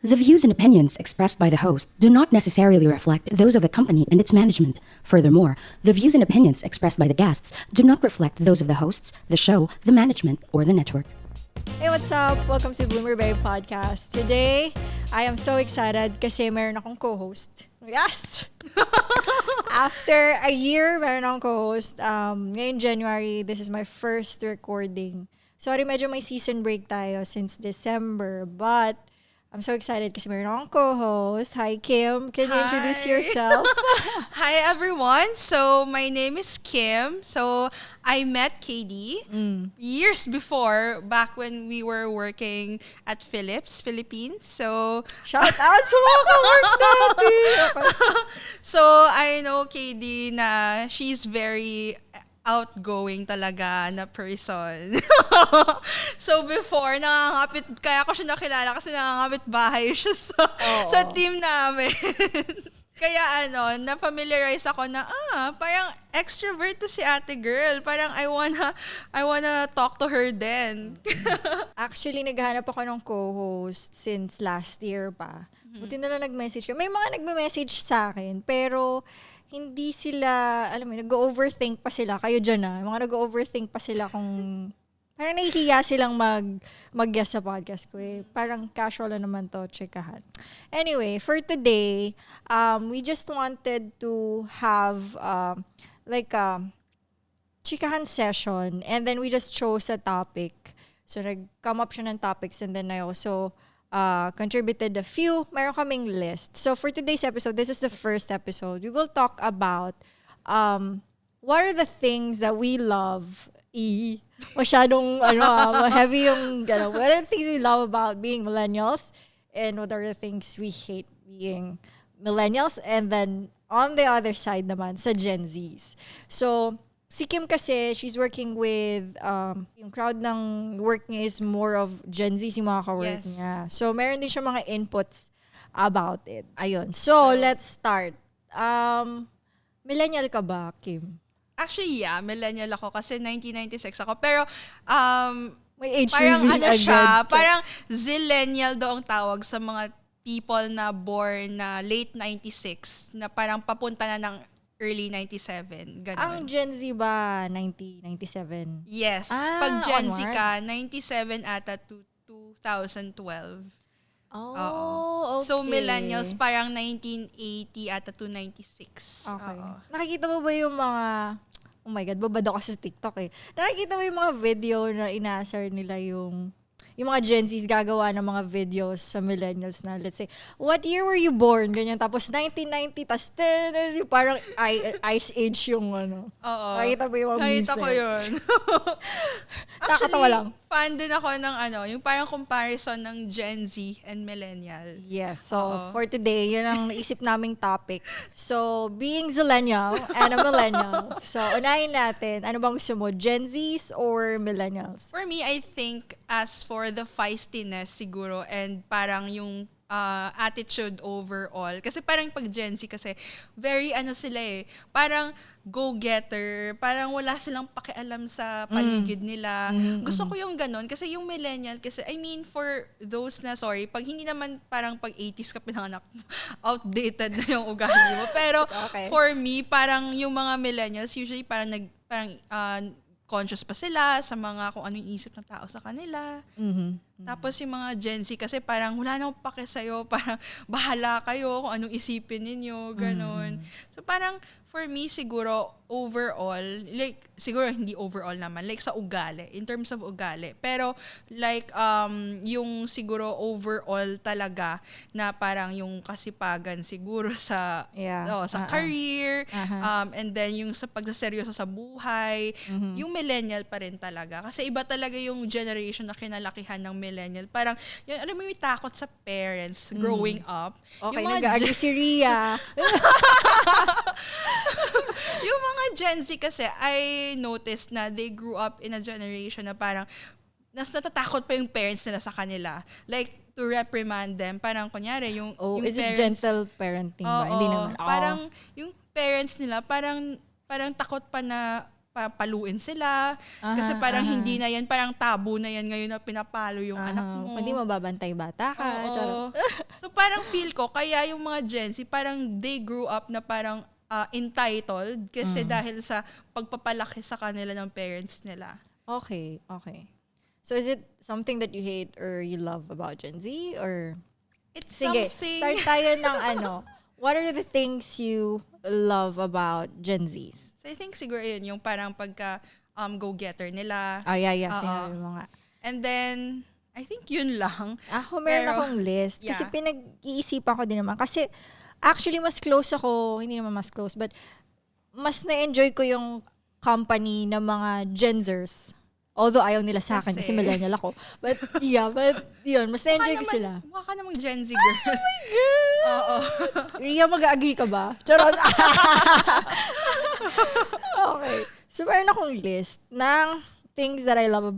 The views and opinions expressed by the host do not necessarily reflect those of the company and its management. Furthermore, the views and opinions expressed by the guests do not reflect those of the hosts, the show, the management, or the network. Hey, what's up? Welcome to Bloomer Babe Podcast. Today, I am so excited kasi meron akong co-host. Yes! After a year, meron akong co-host. Ngayon January, this is my first recording. Sorry, medyo may season break tayo since December, but I'm so excited kasi meron akong co-host. Hi, Kim. Can you introduce yourself? Hi, everyone. So, my name is Kim. So, I met KD years before, back when we were working at Philips, Philippines. So, Shout out sa mga ka-work natin! Okay. so I know KD na she's very outgoing talaga na person. So before, kaya ko siya nakilala kasi nangangapit bahay siya sa team namin. Kaya na-familiarize ako na, parang extrovert to si ate girl. Parang I wanna talk to her then. Actually, naghahanap ako ng co-host since last year pa. Buti na lang nag-message ka. May mga nagme-message sa akin, pero hindi sila, alam mo, nag-overthink pa sila. Kayo dyan mga nag-overthink pa sila kung parang nahihiya silang mag-guest sa podcast ko eh. Parang casual na naman to, chikahan. Anyway, for today, we just wanted to have like a chikahan session, and then we just chose a topic. So nag-come up siya ng topics, and then I also contributed a few. Meron kaming list. So for today's episode, this is the first episode. We will talk about what are the things that we love. Masyadong heavy yung what are the things we love about being millennials, and what are the things we hate being millennials, and then on the other side naman sa Gen Zs. So si Kim kasi, she's working with, yung crowd ng work niya is more of Gen Z, yung mga ka-work niya. So, meron din siya mga inputs about it. Ayun. So, let's start. Millennial ka ba, Kim? Actually, yeah, millennial ako kasi 1996 ako. Pero, May age parang reveal siya, agad. parang zillennial daw ang tawag sa mga people na born na late 96, na parang papunta na ng early 97, ganun. Ang Gen Z ba, 97? Yes. Pag Gen Z onwards? ka, 97 ata to 2012. Oh, okay. So, millennials, parang 1980 ata to 96. Okay. Oo. Nakikita mo ba yung mga, oh my God, babad ako sa TikTok eh. Nakikita mo yung mga video na inaasar nila yung mga Gen Zs gagawa ng mga videos sa millennials na, let's say, what year were you born? Ganyan. Tapos 1990, tas parang Ice Age yung Oo. Nakita mo yung mga memes Nakita ko na yun. Nakakatawa lang. Fan din ako ng yung parang comparison ng Gen Z and millennial. Yes. So, for today, yun ang naisip naming topic. So, being zillennial and a millennial. So, unahin natin. Ano bang gusto mo? Gen Zs or millennials? For me, I think as for the feistiness siguro, and parang yung attitude overall. Kasi parang pag Gen Z kasi, very sila eh. Parang go-getter. Parang wala silang pakialam sa paligid nila. Gusto ko yung ganun. Kasi yung millennial, kasi I mean, for those na, sorry, pag hindi naman parang pag 80s ka pinanganak, outdated na yung ugali mo. Pero Okay. for me, parang yung mga millennials, usually parang conscious pa sila sa mga kung ano yung isip ng tao sa kanila. Tapos yung mga Gen Z kasi parang wala nang pake sa'yo, parang bahala kayo kung anong isipin ninyo, ganon. So parang for me siguro overall, like siguro hindi overall naman, like sa ugali, in terms of ugali. Pero like yung siguro overall talaga na parang yung kasipagan siguro sa sa career, and then yung sa pagsaseryoso sa buhay, yung millennial pa rin talaga. Kasi iba talaga yung generation na kinalakihan ng millennial. Parang, yun, alam mo yung takot sa parents growing up. Okay, Yung mga nag-agree si Rhea. yung mga Gen Z kasi, I noticed na they grew up in a generation na parang natatakot pa yung parents nila sa kanila. Like, to reprimand them. Parang, kunyari, yung Is it parents, gentle parenting ba? Hindi naman. Parang, yung parents nila, parang takot pa na paluin sila. Kasi parang hindi na yan, parang tabu na yan ngayon na pinapalo yung anak mo. Hindi mo babantay bata ka. Oo. So parang feel ko, kaya yung mga Gen Z, parang they grew up na parang entitled kasi dahil sa pagpapalaki sa kanila ng parents nila. Okay. So is it something that you hate or you love about Gen Z? Or It's sige, something... start tayo ng what are the things you love about Gen Zs? So I think siguro yun, yung parang pagka go-getter nila. Yeah. Sinabi mo nga. And then, I think yun lang. Ako meron akong list. Kasi pinag-iisipan ko din naman. Kasi actually mas close ako, hindi naman mas close, but mas na-enjoy ko yung company ng mga Genzers. Although ayaw nila sa akin kasi millennial ako. But yun, mas na-enjoy ko sila. Mukha ka namang Gen Z girl. Oh my God! Oo. Ria, mag-agree ka ba? Charot. Okay. So, meron akong list ng things that I love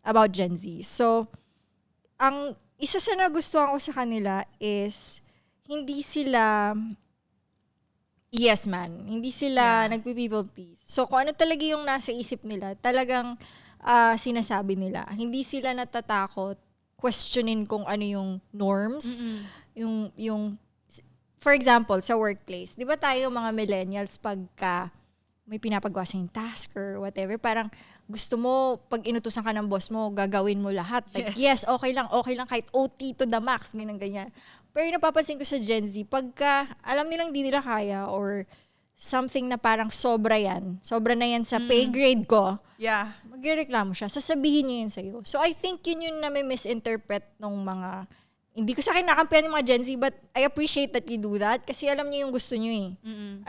about Gen Z. So, ang isa sa nagustuhan ko sa kanila is hindi sila yes man. Hindi sila nagpi-people please. So, kung ano talaga yung nasa isip nila, talagang sinasabi nila. Hindi sila natatakot questionin kung ano yung norms, yung for example, sa workplace. Di ba tayo mga millennials pagka may pinapagawa sa task or whatever, parang gusto mo, pag inutusan ka ng boss mo, gagawin mo lahat. Like, yes, okay lang, kahit OT to the max, ganyan. Pero yung napapansin ko sa Gen Z, pagka alam nilang di nila kaya or something na parang sobra na yan sa pay grade ko, magreklamo siya, sasabihin niya yun sa'yo. So I think yun yung na may misinterpret ng mga, hindi ko sa akin nakampihan yung mga Gen Z, but I appreciate that you do that kasi alam niyo yung gusto niyo eh.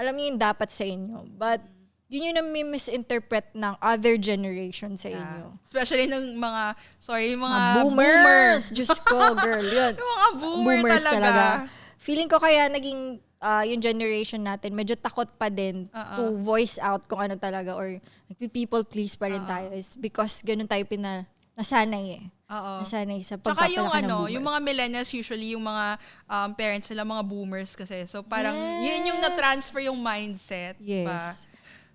Alam niyo yung dapat sa inyo. But yun yung na-misinterpret ng other generation sa inyo. Especially ng mga boomers. Diyos ko, girl. Yun. Yung mga boomers talaga. Feeling ko kaya naging yung generation natin, medyo takot pa din to voice out kung ano talaga or people please pa rin tayo is because ganun tayo nasanay eh. Nasanay sa pagpapalaki ng boomers. Yung mga millennials usually, yung mga parents nila, mga boomers kasi. So parang yun yung na-transfer yung mindset. Yes. Ba?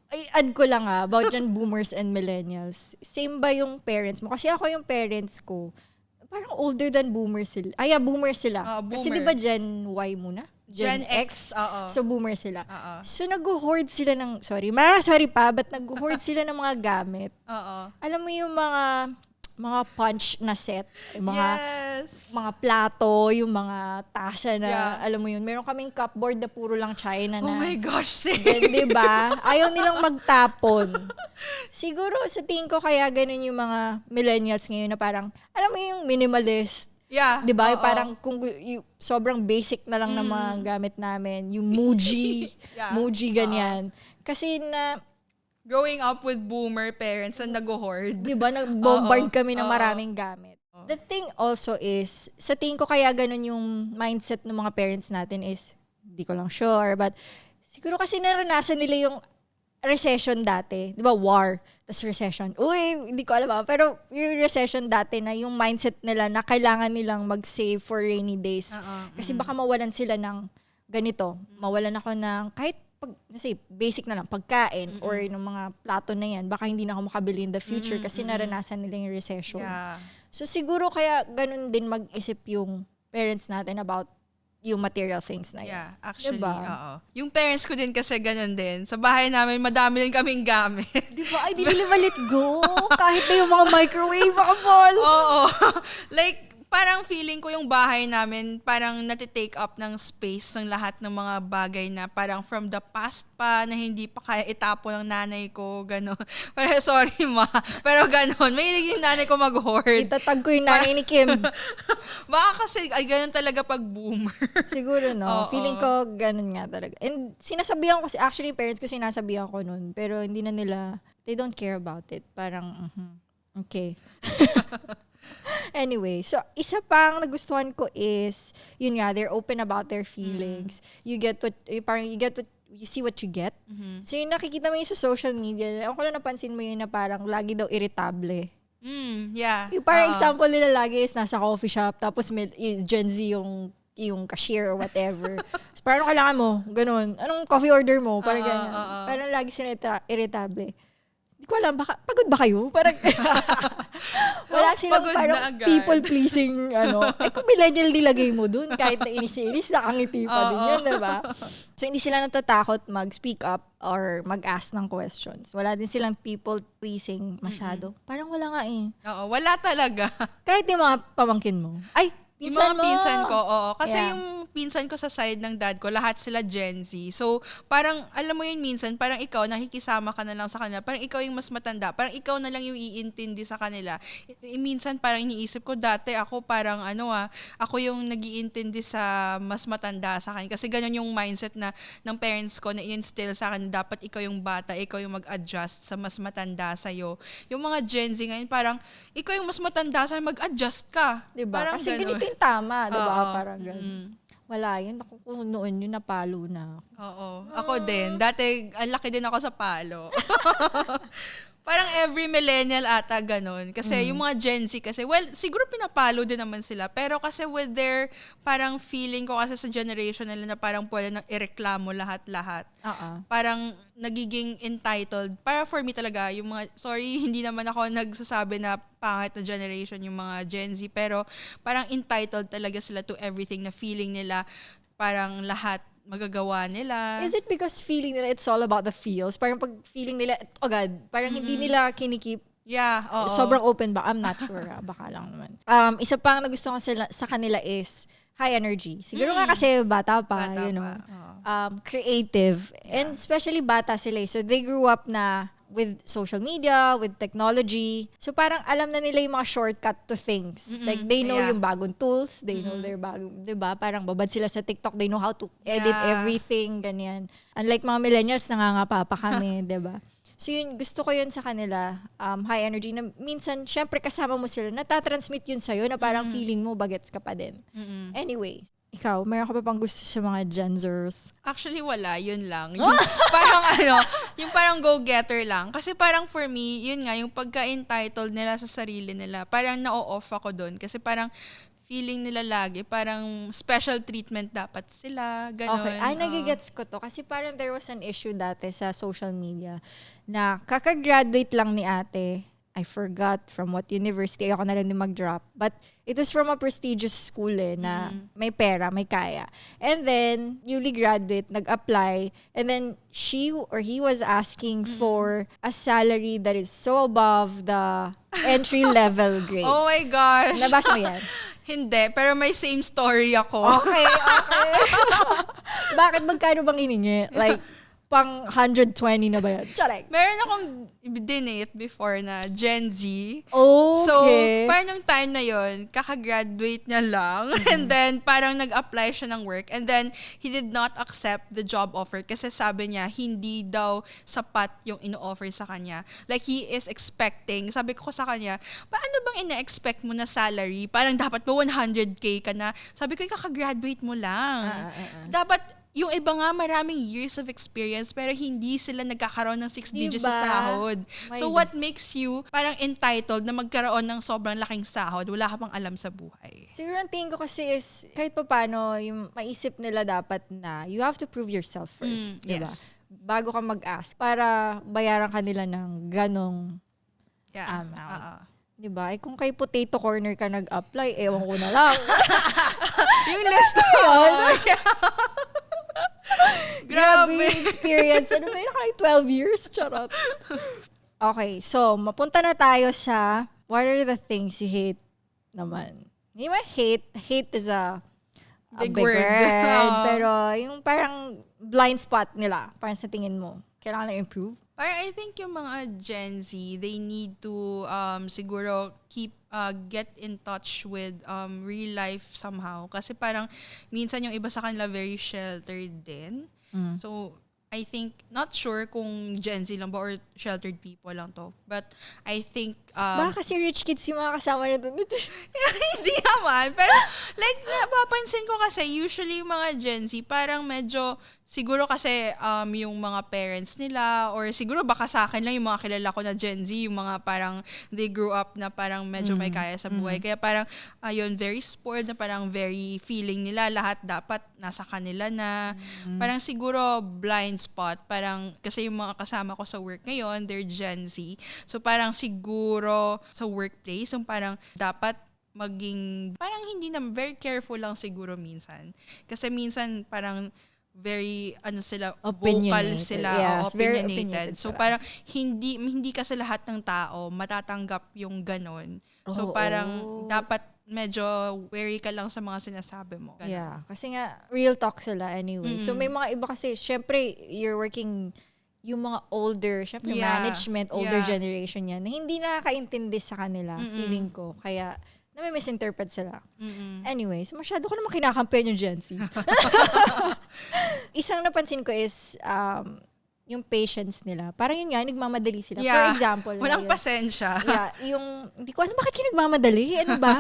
Ay, add ko lang about dyan boomers and millennials. Same ba yung parents mo? Kasi ako yung parents ko, parang older than boomers sila. Boomers sila. Kasi di ba Gen Y muna? Gen X. So boomer sila. So nag-hoard sila ng, sorry pa, but nag-hoard sila ng mga gamit. Alam mo yung mga punch na set, yung mga plato, yung mga tasa na, alam mo yun, meron kaming cupboard na puro lang China na. Oh my gosh, diba? Ayaw nilang magtapon. Siguro sa tingin ko kaya ganun yung mga millennials ngayon na parang, alam mo yung minimalist. Diba? Parang kung sobrang basic na lang ng mga gamit namin, yung Muji, Muji ganyan. Kasi growing up with boomer parents na nag-hoard. Diba? Nag-bombard kami ng maraming gamit. The thing also is, sa tingin ko kaya ganun yung mindset ng mga parents natin is, hindi ko lang sure, but siguro kasi naranasan nila yung recession dati. Diba? War, tas recession. Uy, hindi ko alam pero yung recession dati na yung mindset nila na kailangan nilang mag-save for rainy days. Kasi baka mawalan sila ng ganito. Mawalan ako ng kahit kasi basic na lang, pagkain or ng mga plato na yan, baka hindi na ako makabili in the future kasi naranasan nila yung recession. So siguro kaya ganun din mag-isip yung parents natin about yung material things na yan. Actually, yung parents ko din kasi ganun din. Sa bahay namin, madami din kaming gamit. Diba? Ay, di nila let go. Kahit na yung mga microwaveable. Oo. Like, parang feeling ko yung bahay namin parang natitake up ng space ng lahat ng mga bagay na parang from the past pa na hindi pa kaya itapon ng nanay ko, gano'n. Pero sorry ma, pero gano'n. May yung nanay ko mag-hoard. Itatag ko yung nanay ni Kim. Baka kasi ay gano'n talaga pag boomer. Siguro no. Feeling ko gano'n nga talaga. And sinasabihan ko, actually parents ko sinasabihan ko nun, pero hindi na nila, they don't care about it. Parang, okay. Anyway, so isa pang nagustuhan ko is, yun nga, they're open about their feelings. You see what you get. So yung nakikita mo yung sa social media, ako lang napansin mo yun na parang lagi daw irritable. Yung parang example nila lagi is nasa coffee shop, tapos Gen Z yung cashier or whatever. So, parang kailangan mo, ganun. Anong coffee order mo? Parang ganyan. Parang lagi sila irritable. Hindi ko alam, baka, pagod ba kayo? Parang, wala silang Pagod na parang agad. people-pleasing, kung millennial nilagay mo dun, kahit na inis-inis, nakangiti pa din yun, diba? So, hindi sila natatakot mag-speak up or mag-ask ng questions. Wala din silang people-pleasing masyado. Parang wala nga eh. Oo, wala talaga. Kahit yung mga pamangkin mo. Ay, Yung pinsan mga mo. pinsan ko, oo. Kasi Yeah. yung pinsan ko sa side ng dad ko, lahat sila Gen Z. So, parang, alam mo yun minsan, parang ikaw, nakikisama ka na lang sa kanila. Parang ikaw yung mas matanda. Parang ikaw na lang yung iintindi sa kanila. Minsan, parang iniisip ko, dati ako parang, ako yung nag-iintindi sa mas matanda sa akin. Kasi ganun yung mindset na ng parents ko na i-instill sa akin, dapat ikaw yung bata, ikaw yung mag-adjust sa mas matanda sa'yo. Yung mga Gen Z ngayon, parang, ikaw yung mas matanda sa'yo, mag-adjust ka. Diba? Parang Kasi ganun. ganito yung tama, diba? Oo. Parang ganun. Wala yun. Ako kung noon yun, napalo na. Oo. Ako din. Dati, ang laki din ako sa palo. Parang every millennial ata ganun. Kasi yung mga Gen Z kasi, well, siguro pinapalo din naman sila. Pero kasi with their, parang feeling ko kasi sa generation nila na parang pwede nang ireklamo lahat-lahat. Parang nagiging entitled. Para for me talaga, yung mga, sorry, hindi naman ako nagsasabi na pangit na generation yung mga Gen Z. Pero parang entitled talaga sila to everything na feeling nila parang lahat magagawa nila. Is it because feeling nila it's all about the feels? Parang pag feeling nila, oh God, parang hindi nila kinikip. Yeah, oo. Sobrang open ba? I'm not sure. Baka lang naman. Isa pang nagustuhan ko sa kanila is high energy. Siguro nga kasi bata pa, Bata you know. pa, oo. Creative. And especially bata sila. So they grew up na with social media, with technology. So parang alam na nila yung mga shortcut to things. Like they know Yeah. yung bagong tools, they know their bagong, 'di ba? Parang babad sila sa TikTok, they know how to edit Yeah. everything, ganyan. Unlike mga millennials, nangangapa pa kami, 'di ba? So yun, gusto ko yun sa kanila, high energy, na minsan, syempre kasama mo sila, natatransmit yun sa'yo na parang feeling mo, bagets ka pa din. Anyway, ikaw, meron ka pa pang gusto sa mga Gen Zers? Actually, wala. Yun lang. Yung parang yung parang go-getter lang. Kasi parang for me, yun nga, yung pagka-entitled nila sa sarili nila, parang na-off ako dun. Kasi parang feeling nila lagi, parang special treatment dapat sila, ganun. Okay, nagigets ko to. Kasi parang there was an issue dati sa social media na kakagraduate lang ni ate. I forgot from what university. Ayoko na lang din mag-drop. But it was from a prestigious school na may pera, may kaya. And then, newly graduate, nag-apply. And then, she or he was asking for a salary that is so above the entry-level grade. Oh my gosh. Nabasa mo yan? Hindi, pero may same story ako. Okay. Bakit magkano bang iningi? Like, pang 120 na ba yan? Charek. Meron akong dinate before na Gen Z. Okay. So, parang nung time na yon, kakagraduate niya lang. And then, parang nag-apply siya ng work. And then, he did not accept the job offer kasi sabi niya, hindi daw sapat yung ino-offer sa kanya. Like, he is expecting, sabi ko sa kanya, paano bang ina-expect mo na salary? Parang dapat ba 100K ka na? Sabi ko, kakagraduate mo lang. Dapat, yung iba nga maraming years of experience pero hindi sila nagkakaroon ng 6 digits Diba? sa sahod. My So God. what makes you parang entitled na magkaroon ng sobrang laking sahod? Wala ka pang alam sa buhay. Siguro ang tingin ko kasi is, kahit pa paano, yung maisip nila dapat na you have to prove yourself first. Diba? Yes. Bago ka mag-ask. Para bayaran ka nila ng ganong Yeah. amount. Diba? Eh kung kay Potato Corner ka nag-apply, ewan ko na lang. Yung list na yun. Grabe Grabe. experience. Ano ba yun? Like 12 years? Charot. Okay, so mapunta na tayo sa what are the things you hate naman? Hindi ba hate? Hate is a Big big word. word. Pero yung parang blind spot nila, parang sa tingin mo, kailangan na improve? Parang I think yung mga Gen Z, they need to siguro get in touch with real life somehow. Kasi parang minsan yung iba sa kanila very sheltered din. So, I think, not sure kung Gen Z lang ba or sheltered people lang to. But I think... Baka kasi rich kids yung mga kasama na doon. hindi naman. Pero like, napapansin ko kasi usually yung mga Gen Z parang medyo siguro kasi yung mga parents nila or siguro baka sa akin lang yung mga kilala ko na Gen Z, yung mga parang they grew up na parang medyo may kaya sa buhay. Kaya parang ayun, very spoiled na parang very feeling nila lahat dapat nasa kanila na. Parang siguro blind spot. Parang kasi yung mga kasama ko sa work ngayon, they're Gen Z. So parang siguro sa workplace, yung parang dapat maging, parang hindi na, very careful lang siguro minsan. Kasi minsan parang very sila vocal Opinionated. sila Yes, very opinionated. opinionated So sila. parang hindi kasi lahat ng tao matatanggap yung ganon. So parang dapat medyo wary ka lang sa mga sinasabi mo. Ganon. Yeah, kasi nga real talk sila anyway. So may mga iba kasi syempre you're working yung mga older, syempre management, older generation yan, na hindi nakakaintindi sa kanila, feeling ko. Kaya na may misinterpret sila. Anyway, so masyado ko naman kinakampihan yung Gen Z. Isang napansin ko is yung patience nila. Parang yun nga, nagmamadali sila. Yeah. For example. Walang yun. pasensya. Yeah, yung, hindi ko alam bakit kayo nagmamadali. Ano ba?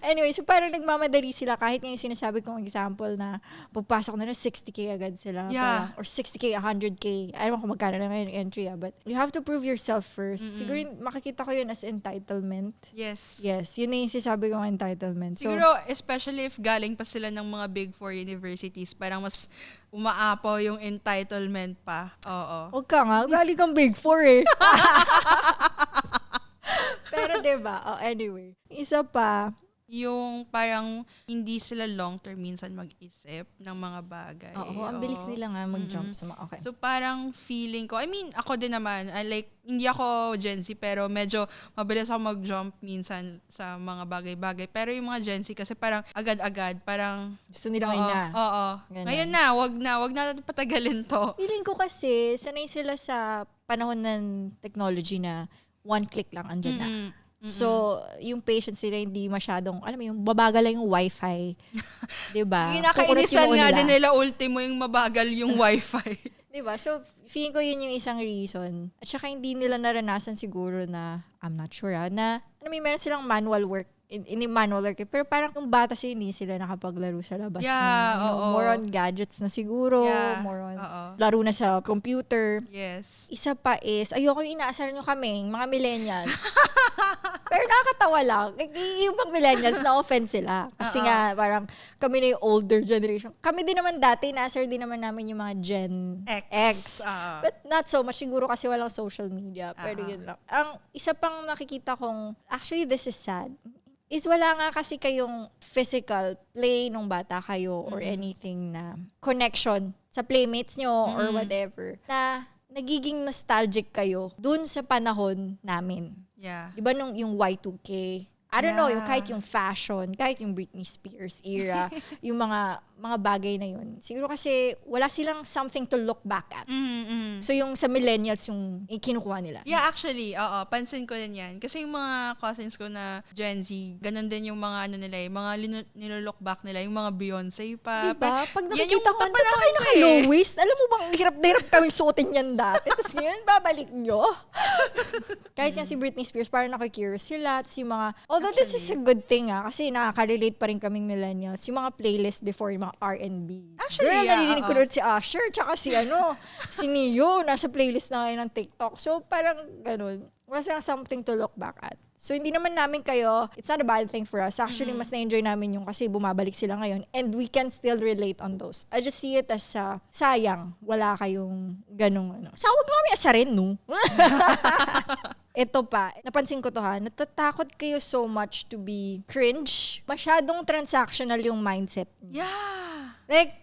Anyway, so parang nagmamadali sila kahit nga yung sinasabi kong example na pagpasok nila 60K agad sila. Yeah. Parang, or 60K, 100K. I don't know kung magkano na ngayon yung entry. But you have to prove yourself first. Siguro makikita ko yun as entitlement. Yes. Yes, yun na yung sinasabi kong entitlement. So, Siguro, especially if galing pa sila ng mga Big Four universities, parang mas umaapaw yung entitlement pa. Oo. huwag ka nga, galing kang Big Four eh. Pero diba, anyway. Isa pa, Yung parang hindi sila long-term minsan mag-isip ng mga bagay. ang bilis nila nga mag-jump sa mga, okay. So parang feeling ko, I mean, ako din naman, hindi ako Gen Z, pero medyo mabilis ako mag-jump minsan sa mga bagay-bagay. Pero yung mga Gen Z kasi parang agad-agad, parang Gusto nila ngayon na. Oo. Ganun. Ngayon na, wag na natin patagalin to. Feeling ko kasi, sanay sila sa panahon ng technology na one click lang andyan na. So, yung patience nila hindi masyadong, alam mo yung babagal lang yung wifi. Diba? Kinakainisan Kukunot yung nga nila. din nila ultimo yung mabagal yung wifi. Diba? So, feeling ko yun yung isang reason. At saka hindi nila naranasan siguro na, I'm not sure na, meron silang manual work, in manual work. Pero parang nung bata sila, hindi sila nakapaglaro sa labas. Yeah, na, oo. more on gadgets na siguro. Yeah, More on oo. laro na sa computer. Yes. Isa pa is, ayoko yung inaasar nyo kaming, mga millennials. Pero nakakatawa lang. Yung ibang millennials, na-offend sila. Kasi nga, parang kami na yung older generation. Kami din naman dati, inaasar din naman namin yung mga Gen X. But not so much. Siguro kasi walang social media. Pero yun lang. Ang isa pang nakikita kong, actually this is sad, is wala nga kasi kayong physical play nung bata kayo or anything na connection sa playmates nyo or whatever na nagiging nostalgic kayo dun sa panahon namin. Yeah. Diba nung yung Y2K? I don't know, yung Yeah. kahit yung fashion, kahit yung Britney Spears era, yung mga bagay na yun. Siguro kasi wala silang something to look back at. So yung sa millennials yung kinukuha nila. Yeah, actually, pansin ko din yan. Kasi yung mga cousins ko na Gen Z, ganun din yung mga nila, yung mga nilook back nila, yung mga Beyonce pa. Diba? Pag yan nakikita ko, ano ba kayo naka-low waist? Alam mo bang hirap na hirap kami suotin yan dati. Tapos ngayon, babalik nyo. Kahit nga si Britney Spears, parang nakikurious sila. Tapos yung mga, although this is a good thing kasi nakaka-relate pa rin kaming millennials. Yung mga playlist before, yung mga R&B. Actually, Girl, yeah, narinig ko rin si Usher, tsaka si si Neo, nasa playlist na ngayon ng TikTok. So parang ganun. Was something to look back at. So hindi naman namin kayo, it's not a bad thing for us. Actually, mas na-enjoy namin yung kasi bumabalik sila ngayon and we can still relate on those. I just see it as sayang, wala kayong ganung Saka huwag mo kami asarin, no? Ito pa, napansin ko to natatakot kayo so much to be cringe. Masyadong transactional yung mindset. Yeah. Like,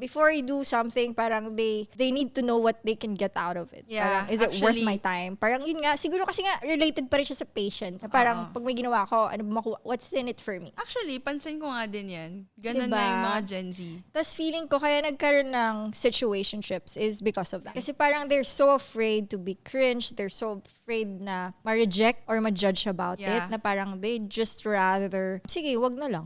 before you do something, parang they need to know what they can get out of it. Yeah, Parang, is it worth actually- my time? Parang yun nga, siguro kasi nga, related pa rin siya sa patient. Parang, pag may ginawa ko, ano ba makuha? What's in it for me? Actually, pansin ko nga din yan. Ganun Diba? nga yung mga Gen Z. Tapos feeling ko, kaya nagkaroon ng situationships is because of that. Kasi parang they're so afraid to be cringe, they're so afraid na ma-reject or ma-judge about Yeah. it, na parang they just rather, sige, wag na lang.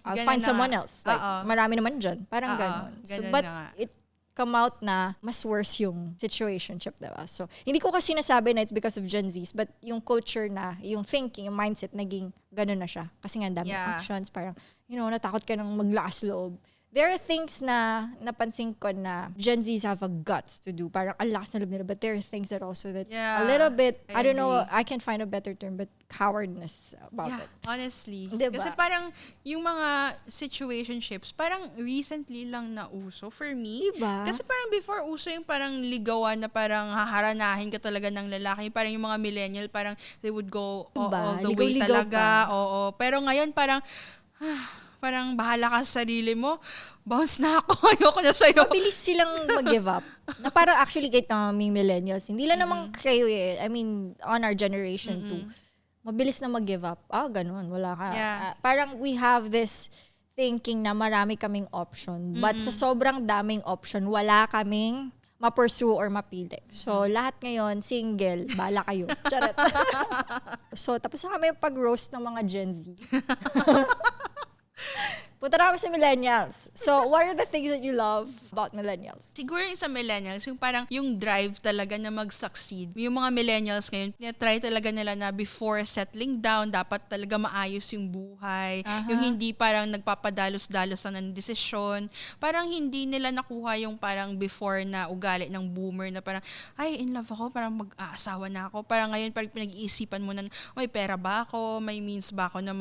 I'll Ganun find na someone nga. else. Like, marami naman dyan. Parang ganon. So, ganun but na nga. it come out na mas worse yung situationship, diba? So, hindi ko kasi nasabi na it's because of Gen Zs, but yung culture na, yung thinking, yung mindset, naging ganon na siya. Kasi nga, ang daming Yeah. options. Parang, natakot ka ng maglakas loob. there are things na napansin ko na Gen Zs have a guts to do. Parang ang lakas na loob nila. But there are things that also that Yeah, a little bit, I I don't know, agree. I can find a better term, but cowardness about Yeah, it. honestly. Diba? Kasi parang yung mga situationships, parang recently lang nauso for me. Diba? Kasi parang before uso yung parang ligawan na parang haharanahin ka talaga ng lalaki. Parang yung mga millennial, parang they would go Diba? all the way Ligaw-ligaw talaga. pa. Oo. Pero ngayon parang, parang bahala ka sa sarili mo. Bounce na ako. Ayoko na sa'yo. Mabilis silang mag-give up. Na parang actually kahit naming millennials, hindi lang naman kayo eh. I mean, on our generation too. Mabilis na mag-give up. Ganun. Wala ka. Yeah. Parang we have this thinking na marami kaming option. But sa sobrang daming option, wala kaming ma-pursue or mapili. So, lahat ngayon, single, bala kayo. Charot. So, tapos na kami pag-roast ng mga Gen Z. Punta na kami sa millennials. So, what are the things that you love about millennials? Siguro yung sa millennials, yung parang yung drive talaga na mag-succeed. Yung mga millennials ngayon, try talaga nila na before settling down, dapat talaga maayos yung buhay. Yung hindi parang nagpapadalos-dalos na ng desisyon. Parang hindi nila nakuha yung parang before na ugali ng boomer na parang, ay, in love ako, parang mag-aasawa na ako. Parang ngayon, parang pinag-iisipan mo na, may pera ba ako? May means ba ako na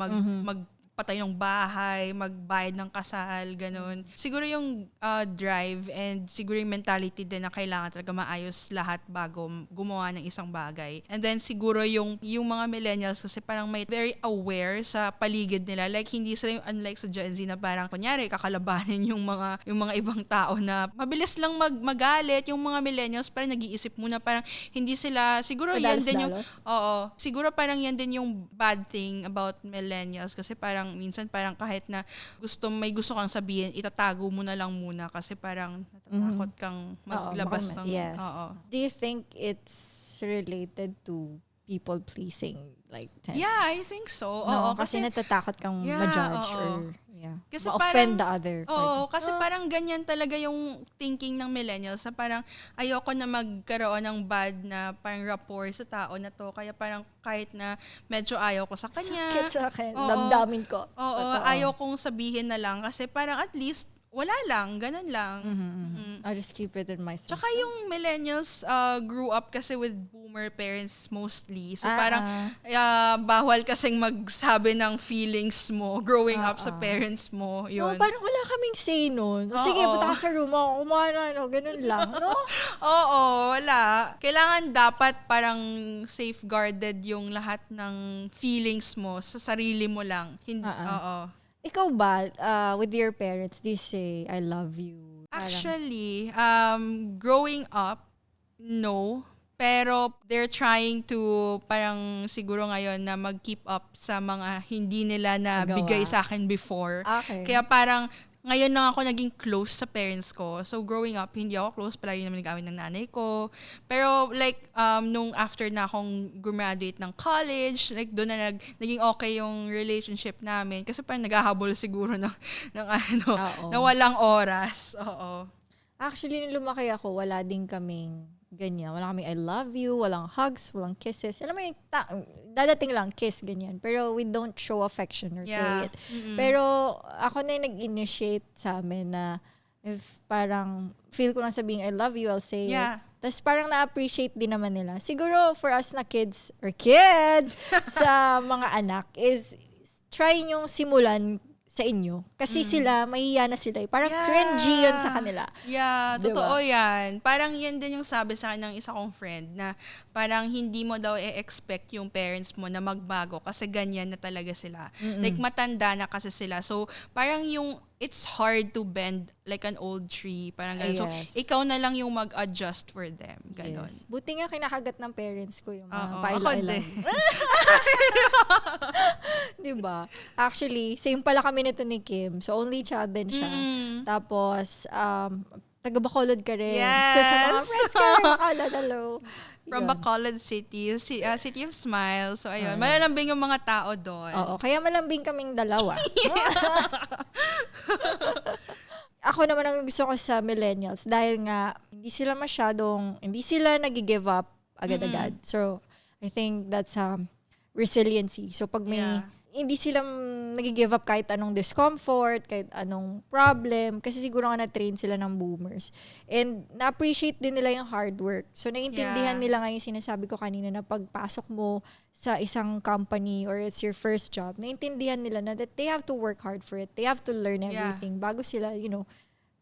patay ng bahay, magbayad ng kasal, ganun. Siguro yung drive and siguro yung mentality din na kailangan talaga maayos lahat bago gumawa ng isang bagay. And then siguro yung mga millennials kasi parang may very aware sa paligid nila. Like hindi sila yung unlike sa Gen Z na parang kunyari kakalabanin yung mga ibang tao na mabilis lang magalit. Yung mga millennials parang nag-iisip muna parang hindi sila siguro yan din yung siguro parang yan din yung bad thing about millennials kasi parang minsan parang kahit na may gusto kang sabihin, itatago mo na lang muna kasi parang natatakot kang maglabas ng... Yes. Oo. Do you think it's related to people pleasing? Like, Yeah, I think so. no, Oo, kasi natatakot kang ma-judge or kasi ma-offend parang, the other party. Oo, kasi parang ganyan talaga yung thinking ng millennials na parang ayoko na magkaroon ng bad na parang rapport sa tao na to. Kaya parang kahit na medyo ayaw ko sa kanya. Sakit sa akin. Oo. Damdamin ko. Oo, Totoo. ayaw kong sabihin na lang kasi parang at least wala lang, ganun lang. I'll just keep it in myself. Tsaka yung millennials grew up kasi with boomer parents mostly. So parang bawal kasing magsabi ng feelings mo growing up sa parents mo. No, Yun. parang wala kaming say nun. So, sige, punta ka sa room mo, kumain na, ganun lang. No? Oo, wala. Kailangan dapat parang safeguarded yung lahat ng feelings mo sa sarili mo lang. Oo. Ikaw ba, with your parents, do you say, I love you? Actually, growing up, no. Pero they're trying to parang siguro ngayon na mag-keep up sa mga hindi nila na Nagawa. bigay sa akin before. Okay. Kaya parang ngayon lang ako naging close sa parents ko. So growing up, hindi ako close. Palagi naman nag-away ng nanay ko. Pero like, nung after na akong graduate ng college, like doon na naging okay yung relationship namin. Kasi parang naghahabol siguro ng na walang oras. Oo. Actually, nung lumaki ako, wala din kaming ganyan. Wala kaming I love you, walang hugs, walang kisses. Alam mo yung dadating lang, kiss, ganyan. Pero we don't show affection or say it. Pero ako na yung nag-initiate sa amin na if parang feel ko lang sabihin I love you, I'll say it. Tapos parang na-appreciate din naman nila. Siguro for us na kids sa mga anak is try yung simulan sa inyo. Kasi sila, mahihiya na sila. Parang cringy yun sa kanila. Yeah, Diba? totoo yan. Parang yan din yung sabi sa akin ng isa kong friend na parang hindi mo daw i-expect yung parents mo na magbago kasi ganyan na talaga sila. Like matanda na kasi sila. So parang yung it's hard to bend like an old tree. Parang ganun. So ikaw na lang yung mag-adjust for them. Ganon. Yes. Buti nga kinakagat ng parents ko yung mga Ako paila-ilan. din. Diba? Actually, same pala kami nito ni Kim. So, only child din siya. Tapos, taga Bacolod ka rin. Yes! So, sa mga friends ka rin, Bacolod, hello. From Yun. Bacolod City, City of Smiles. So, ayun. Malalambing yung mga tao doon. Oo, kaya malambing kaming dalawa. Ako naman ang gusto ko sa millennials dahil nga hindi sila nag-give up agad-agad. So, I think that's resiliency. So, pag may hindi sila nag-give up kahit anong discomfort, kahit anong problem, kasi siguro nga na-train sila ng boomers. And na-appreciate din nila yung hard work. So, naiintindihan nila nga yung sinasabi ko kanina na pagpasok mo sa isang company or it's your first job, naiintindihan nila na that they have to work hard for it. They have to learn everything bago sila,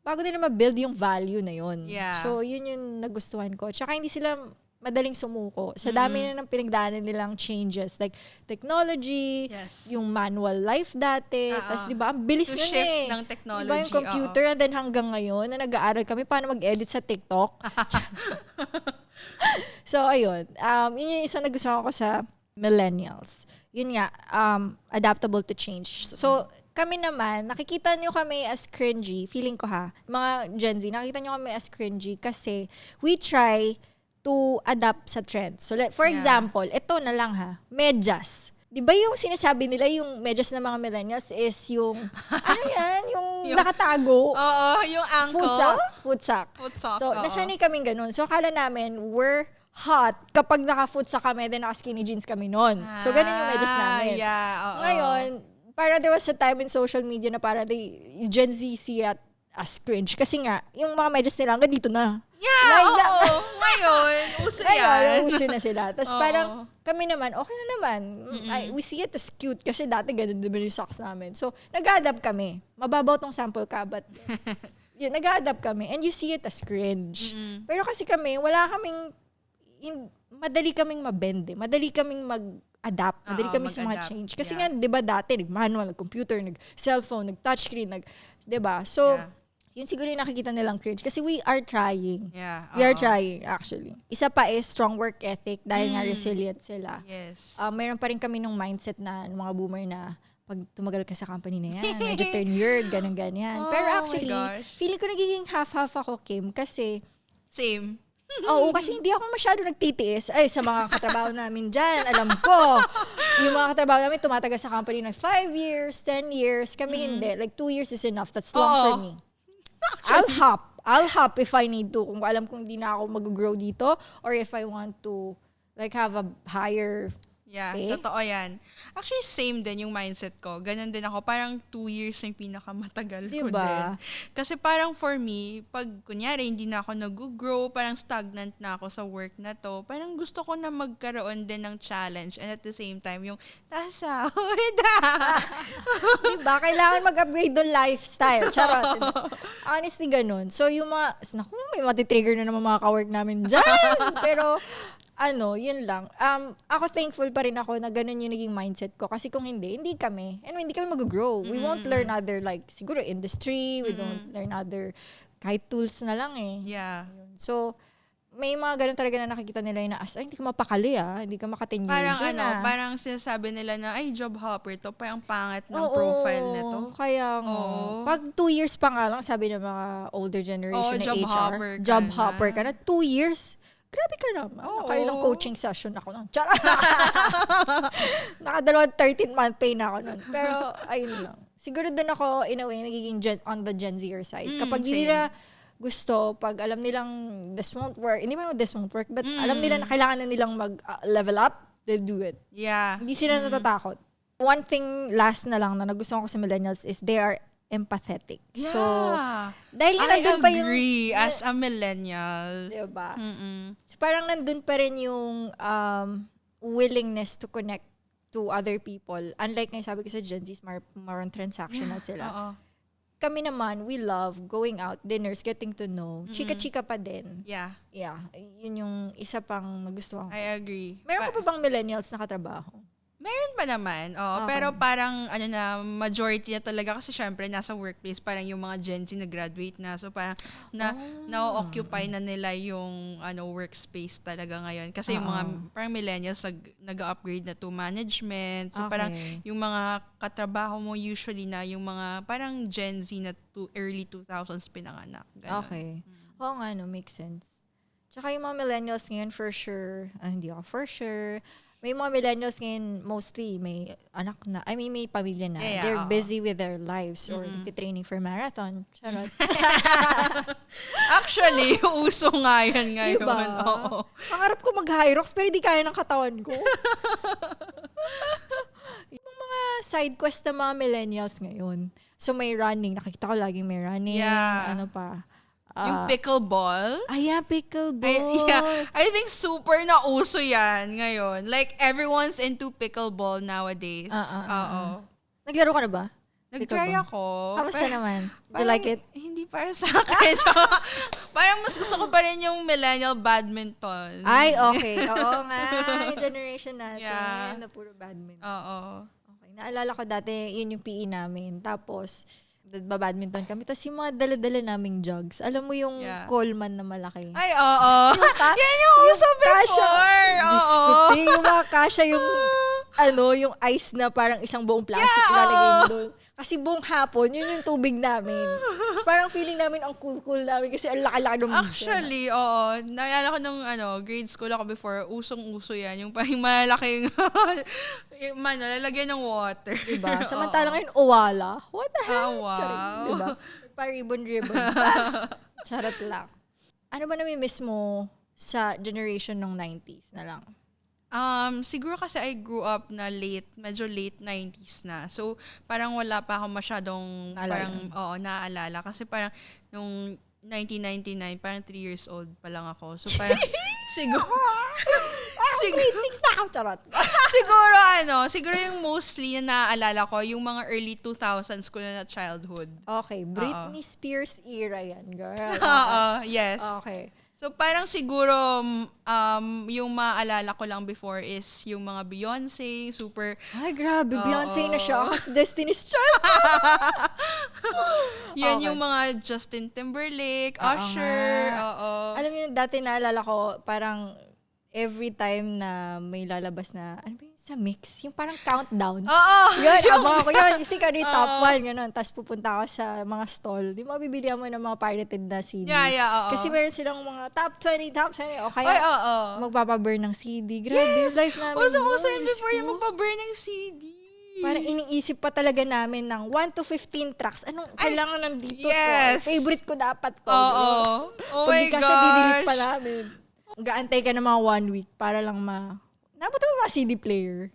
bago nila ma-build yung value na yun. Yeah. So, yun yung nagustuhan ko. Tsaka hindi sila madaling sumuko. Sa dami na ng pinagdaanan nilang changes. Like, technology, yung manual life dati. Tapos, di ba, ang bilis To nun shift ng technology. Di ba, yung computer, and then hanggang ngayon, na nag-aaral kami paano mag-edit sa TikTok. So, ayun. Yun yung isang nagustuhan ko sa millennials. Yun nga, adaptable to change. So, kami naman, nakikita nyo kami as cringy, feeling ko mga Gen Z, nakikita nyo kami as cringy kasi we try to adapt sa trends. So, for example, ito na lang medyas. Di ba yung sinasabi nila, yung medyas ng mga millennials is yung, yung nakatago. Oo, yung ankle. Footsack. So, oo. nasanay kaming ganun. So, akala namin, we're hot kapag naka-footsack kami, then naka-skinny jeans kami nun. So, ganun yung medyas namin. Oo. Ngayon, parang there was a time in social media na parang Gen Z see it as cringe. Kasi nga, yung mga medyas nila hanggang dito na. Oo. Ngayon, uso yan. Ngayon, uso na sila. Tapos parang kami naman, okay na naman. We see it as cute kasi dati ganun din yung socks namin. So, nag-adapt kami. Mababaw tong sample ka, but yun, nag-adapt kami. And you see it as cringe. Pero kasi kami, wala kaming, madali kaming mabende. Madali kaming mag-adapt. Madali kami sa mga change. Kasi nga, di ba dati, nag-manual, nag-computer, nag-cellphone, nag-touchscreen, di ba? So, yun siguro yung nakikita nilang cringe. Kasi we are trying. We are trying, actually. Isa pa is strong work ethic dahil nga resilient sila. Yes. Mayroon pa rin kami nung mindset na mga boomer na pag tumagal ka sa company na yan, medyo tenured, ganyan-ganyan. Pero actually, feeling ko nagiging half-half ako, Kim, kasi Same. Oo, kasi hindi ako masyado nagtitiis. Ay, sa mga katrabaho namin dyan, alam ko. Yung mga katrabaho namin tumatagal sa company na 5 years, 10 years. Kami hindi. Like, 2 years is enough. That's long for me. I'll hop if I need to. Kung alam kong hindi na ako mag-grow dito or if I want to like have a higher totoo yan. Actually, same din yung mindset ko. Ganun din ako. Parang 2 years yung pinakamatagal ko din. Kasi parang for me, pag kunyari hindi na ako nag-grow, parang stagnant na ako sa work na to, parang gusto ko na magkaroon din ng challenge and at the same time, yung tasahod. Diba? Kailangan mag-upgrade ng lifestyle. Charot. Honestly, ganun. So, yung naku, may matitrigger na naman mga ka-work namin dyan. Pero, yun lang. Ako thankful pa rin ako na ganun yung naging mindset ko. Kasi kung hindi kami. And hindi kami mag-grow. We won't learn other, like, siguro industry. We don't learn other, kahit tools na lang Yeah. So, may mga ganun talaga na nakikita nila yung hindi ka mapakali hindi ka makatenure parang dyan parang sinasabi nila na, ay, job hopper to, parang pangit ng profile nito. Kaya nga. Pag 2 years pa nga lang, sabi ng mga older generation na job HR, hopper job hopper ka na. 2 years? Grabe ka naman. Nakailang coaching session ako nun. Charot! Nakadalawang 13-month pay na ako nun. Pero, ayun lang. Siguro dun ako, in a way, nagiging on the Gen Zer side. Kapag di nila gusto, pag alam nilang this won't work, hindi man this won't work, but alam nila na kailangan na nilang mag-level up, they'll do it. Yeah. Hindi sila natatakot. One thing, last na lang, na nagustuhan ko sa millennials is they are empathetic. Yeah. So, dahil I nandun pa yung... agree as a millennial. Diba? So, parang nandun pa rin yung willingness to connect to other people. Unlike nga sabi ko sa Gen Z, more on transactional sila. Kami naman, we love going out, dinners, getting to know. Chika-chika pa din. Yeah. Yeah. Yun yung isa pang nagustuhan ko. I agree. Meron ka pa bang millennials na katrabaho? Meron pa naman. Pero parang majority na talaga kasi syempre nasa workplace parang yung mga Gen Z na graduate na. So parang na-occupy na nila yung workspace talaga ngayon. Kasi yung mga parang millennials nag-upgrade na to management. So parang yung mga katrabaho mo usually na yung mga parang Gen Z na early 2000s pinanganak. Ganun. Okay. Oo nga, makes sense. Tsaka yung mga millennials ngayon for sure, hindi ako for sure, may mga millennials ngayon mostly may anak na, may pamilya na. Yeah, they're busy with their lives or training for marathon. Charot. Actually, uso nga yan ngayon. Diba? Oo. Pangarap ko mag-Hyrox pero hindi kaya ng katawan ko. Yung mga side quest ng mga millennials ngayon. So may running, nakikita ko laging may running. Yeah. Ano pa? Yung pickleball. Pickleball. I think super na uso yan ngayon. Like, everyone's into pickleball nowadays. Oo. Naglaro ka na ba? Nag-try ako. Kamusta naman? Do you Parang like it? Hindi para sa akin. Parang mas gusto ko pa rin yung millennial badminton. Ay, okay. Oo nga. Yung generation natin Yeah. na puro badminton. Oo. Okay. Naalala ko dati, yun yung PE namin. Tapos, badminton kami. Tapos yung mga dala-dala naming jugs. Alam mo yung Yeah. Coleman na malaki? Ay, oo. Yan yung uso before. Diyos ko, Oo. te, yung mga kasha yung, yung ice na parang isang buong plastic Yeah, lalagay oo. mo doon. Kasi buong hapon, yun yung tubig namin. Tapos parang feeling namin ang cool-cool namin kasi ang laki-laki ng Actually, oo. Naalala ko nung grade school ako before, usong-uso yan. Yung parang malaking, yung lalagyan ng water. Diba? Samantala ngayon, Owala. What the hell? Wow. Charing, diba? Pa-ribbon-ribbon. Charot lang. Ano ba nami-miss mo sa generation ng 90s na lang? Siguro kasi I grew up na medyo late 90s na. So, parang wala pa ako masyadong naaalala. Kasi parang nung 1999, parang 3 years old pa lang ako. So, parang siguro, Grade 6 na ako, charot. siguro yung mostly na naaalala ko, yung mga early 2000s ko na childhood. Okay, Britney Spears era yan, girl. Oo, yes. Okay. So, parang siguro, yung maaalala ko lang before is yung mga Beyonce, super, Ay, grabe. Beyonce na siya. Oo. Kasi Destiny's Child. yan Okay. yung mga Justin Timberlake, Oo Usher, nga. oo. Alam niyo, dati naalala ko, parang every time na may lalabas na, ano ba yun, sa mix? Yung parang countdown. Oo! Yun, abangan ko yun. Kasi kano yung top 1, gano'n. Tapos pupunta ako sa mga stall. Di mo bibili mo ng mga pirated na CD. Yeah, oo. Kasi meron silang mga top 20. O kaya, Ay, oo. magpapaburn ng CD. Grabe, yung life namin. Uso-uso yun Diyos before ko. yung magpa-burn ng CD. Parang iniisip pa talaga namin ng 1 to 15 tracks. Anong kailangan nandito? yes. Favorite ko dapat to. Oo. Oh Pag my di ka siya, didelete pa gosh. namin. Gaantay ka ng mga 1 week para lang Nabutan mo mga CD player.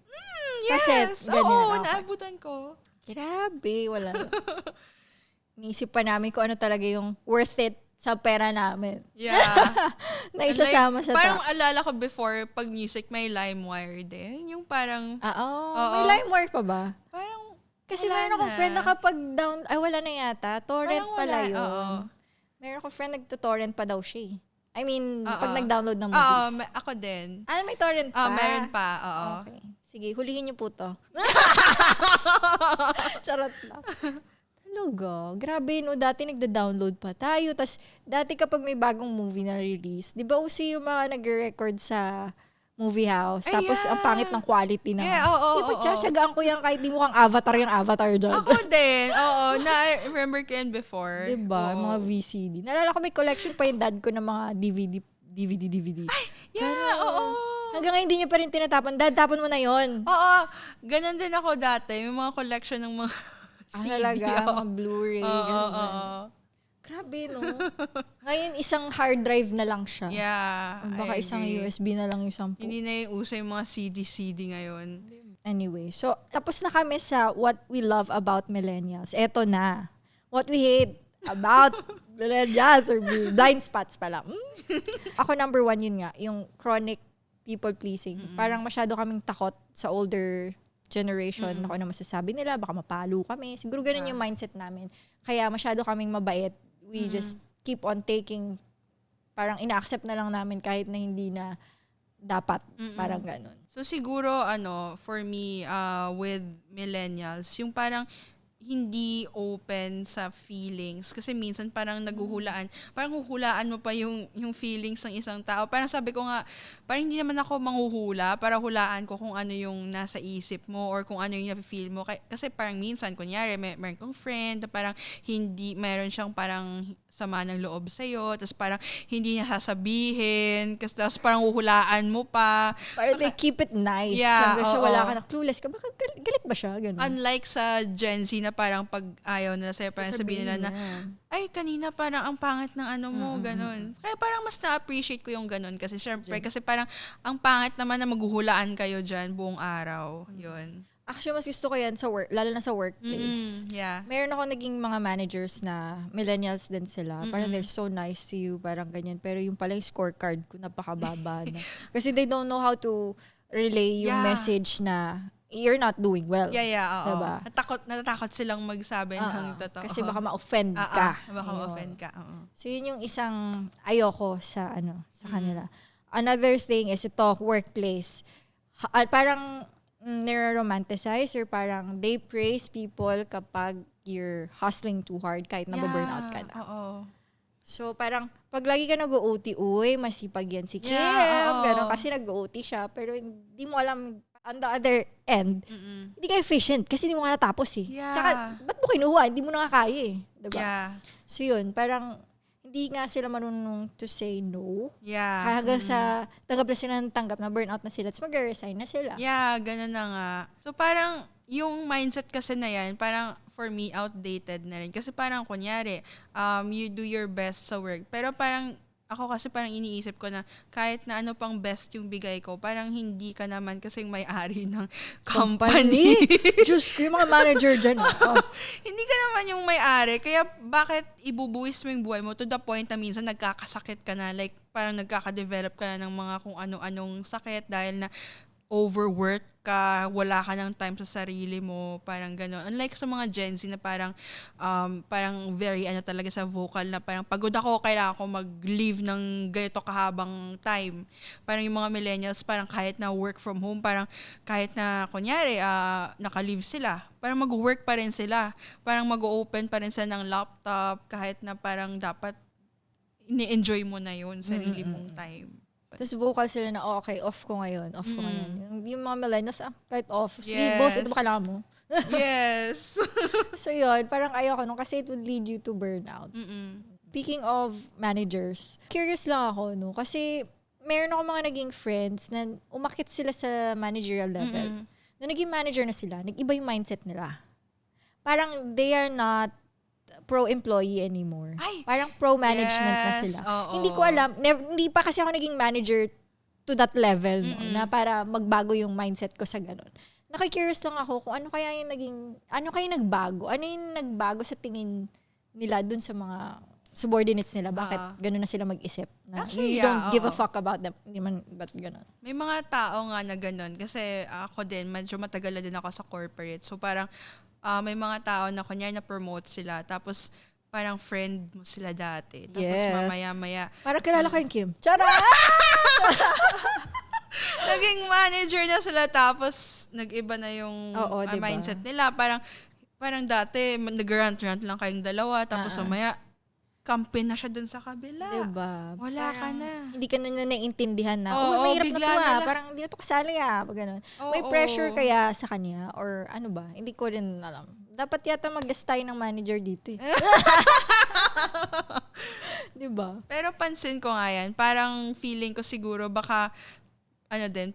Yes. Cassette, ganyan, Oo, okay. naabutan ko. Grabe, wala. Iniisip pa namin kung ano talaga yung worth it sa pera namin. Yeah. Na isasama sa parang tracks. alala ko before, pag music, may LimeWire din. Yung parang, May LimeWire pa ba? parang, Kasi wala meron akong na. friend na kapag wala na yata. Torrent Parang pala wala, yun. oo. Meron akong friend nagto-torrent pa daw siya. I mean, Oo. pag nag-download ng Oo, movies. ako din. May torrent pa? Meron pa, oo. Okay. Sige, hulihin niyo po to. Charot lang. Talaga. Grabe, no? Dati nagda-download pa tayo. Tapos, dati kapag may bagong movie na release, di ba uso yung mga nag-record sa movie house? Ay, Tapos, yeah. ang pangit ng quality ng... Yeah, oo, Di ba, oo. tsatsagaan ko yan kahit di mo kang avatar yung avatar dyan. Ako din, oo. Na-remember ko yan before. Diba? Oo. Mga VCD. Nalala ko may collection pa yung dad ko ng mga DVD. Yeah, oo. Hanggang ngayon hindi niya pa rin tinatapon. Dad, tapon mo na yon. Oo, ganun din ako dati. May mga collection ng mga CD. Talaga, oo. mga Blu-ray. Oo, ganun. oo. Grabe, no? Ngayon, isang hard drive na lang siya. Yeah, Baka I isang agree. USB na lang yung 10. Hindi na yung uso yung mga CD ngayon. Anyway, so, tapos na kami sa what we love about millennials. Eto na. What we hate about millennials or blind spots pala. Ako number 1 yun nga, yung chronic people pleasing. Parang masyado kaming takot sa older generation. Ako na masasabi nila, baka mapalo kami. Siguro ganun yung mindset namin. Kaya masyado kaming mabait. We just keep on taking, parang ina-accept na lang namin kahit na hindi na dapat. Parang ganun. So siguro for me with millennials, yung parang hindi open sa feelings kasi minsan parang parang huhulaan mo pa yung feelings ng isang tao. Parang sabi ko nga, parang hindi naman ako manghuhula para hulaan ko kung ano yung nasa isip mo or kung ano yung na-feel mo. Kasi parang minsan, kunyari, meron kong friend na parang meron siyang parang sama ng loob sa'yo, tapos parang hindi niya sasabihin, kasi tapos parang huhulaan mo pa. Parang they keep it nice. Yeah, Hanggang sa oo. wala ka na clueless ka. Baka galit ba siya? Ganun. Unlike sa Gen Z na parang pag ayaw nila sa'yo, parang sabihin nila na, ay, kanina parang ang pangit ng ano mo, ganun. Kaya parang mas na-appreciate ko yung ganun. Kasi syempre, kasi parang ang pangit naman na maghuhulaan kayo dyan buong araw. Yun. Actually, mas gusto ko yan sa work, lalo na sa workplace. Yeah. Meron ako naging mga managers na millennials din sila. Parang they're so nice to you, parang ganyan. Pero yung pala yung scorecard ko, napakababa na. Kasi they don't know how to relay yung message na you're not doing well. Yeah, oo. Diba? Natatakot silang magsabi ng totoo. Kasi baka ma-offend ka. Baka Ayun. ma-offend ka. Oo. So yun yung isang ayoko sa kanila. Another thing is ito, workplace. Parang nire-romanticize or parang they praise people kapag you're hustling too hard kahit nababurnout ka na. Oo. So parang pag lagi ka nag-OT, masipag yan si Kim. oo. Ganon, kasi nag-OT siya pero hindi mo alam on the other end, hindi ka efficient kasi hindi mo nga natapos eh. Yeah. Tsaka, ba't mo kinuha? Hindi mo na nga kaya eh. Diba? Yeah. So yun, parang hindi nga sila marunong to say no. Yeah. Hanggang sa tanggap na sila ng tanggap na burnout na sila, tapos mag-resign na sila. Yeah, ganun na nga. So parang yung mindset kasi na yan, parang for me, outdated na rin. Kasi parang kunyari, you do your best sa work. Pero parang ako kasi parang iniisip ko na kahit na ano pang best yung bigay ko, parang hindi ka naman kasing may-ari ng company. Diyos ko, yung mga manager dyan. Oh. Hindi ka naman yung may-ari. Kaya bakit ibubuwis mo yung buhay mo to the point na minsan nagkakasakit ka na. Like parang nagkaka-develop ka na ng mga kung ano-anong sakit dahil na overwork ka, wala ka ng time sa sarili mo, parang gano'n. Unlike sa mga Gen Z na parang very talaga sa vocal na parang pagod ako, kailangan ko mag-leave ng ganito kahabang time. Parang yung mga millennials, parang kahit na work from home, parang kahit na kunyari, naka-leave sila, parang mag-work pa rin sila. Parang mag-open pa rin sila ng laptop, kahit na parang dapat ni-enjoy mo na yun, sarili mong time. Tapos vocal sila na, okay, off ko ngayon. Yung mga millennials, kahit off. Sige, boss, ito ba kailangan mo? Yes. So yun, parang ayoko nung kasi it would lead you to burnout. Speaking of managers, curious lang ako, no? Kasi meron ako mga naging friends na umakit sila sa managerial level. Na naging manager na sila, nag-iba yung mindset nila. Parang they are not pro-employee anymore. Ay, parang pro-management na sila. Oo. Hindi ko alam, hindi pa kasi ako naging manager to that level, no, na para magbago yung mindset ko sa ganun. Nakikurious lang ako kung ano kaya nagbago? Ano yung nagbago sa tingin nila dun sa mga subordinates nila? Bakit ganun na sila mag-isip? Na Actually, you don't give a oo. fuck about them. Hindi man, ba't ganun? May mga tao nga na ganun. Kasi ako din, medyo matagal na din ako sa corporate. So parang may mga tao na kunyari na-promote sila. Tapos parang friend mo sila dati. Tapos Yes. mamaya-maya, Parang kilala ko yung Kim. Charot! naging manager na sila. Tapos nag-iba na yung Oo, diba? mindset nila. Parang dati, nag-rant-rant lang kayong dalawa. Tapos mamaya, kampi na siya dun sa kabila. Diba? Wala ka na. Hindi ka na naiintindihan na, Oo, mahirap na bigla to na lang. parang hindi na to kasali pag ganun. May Oo. pressure kaya sa kanya or ano ba? Hindi ko rin alam. Dapat yata mag-guest tayo ng manager dito eh. Diba? Pero pansin ko nga yan, parang feeling ko siguro baka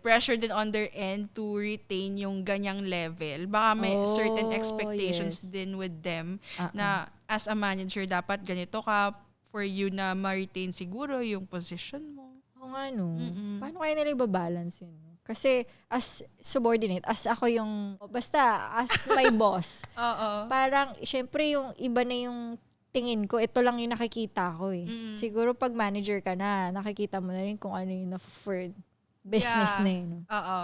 pressure din on their end to retain yung ganyang level. Baka may certain expectations yes. din with them na as a manager dapat ganito ka for you na ma-retain siguro yung position mo. Oo nga no. Paano kaya nila ibabalance yun? Kasi as subordinate, as ako yung, as my boss, Oo. parang syempre yung iba na yung tingin ko, ito lang yung nakikita ko eh. Siguro pag manager ka na, nakikita mo na rin kung ano yung na-preferred business na yun. Oo.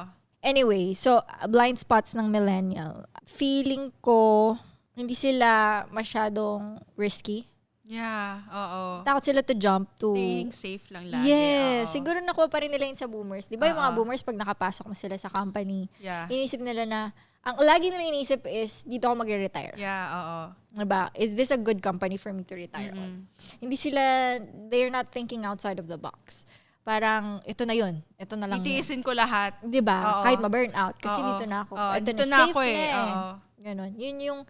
Anyway, so blind spots ng millennial. Feeling ko, hindi sila masyadong risky. Yeah, oo. Takot sila to jump to... Staying safe lang lagi. Yes. Oo. Siguro nakuha pa rin nila yun sa boomers. Di ba yung mga boomers, pag nakapasok na sila sa company, Yeah. iniisip nila na, ang lagi nila iniisip is, dito ako mag-retire. Yeah, oo. Diba? Is this a good company for me to retire on? Hindi sila, they're not thinking outside of the box. Parang, ito na yun. Ito na lang yun. Itiisin ko lahat. Diba? Oo. Kahit ma-burn out. Kasi Oo. dito na ako. Oo, Ito dito na, na safe ako na eh. Oo. Ganon. Yun yung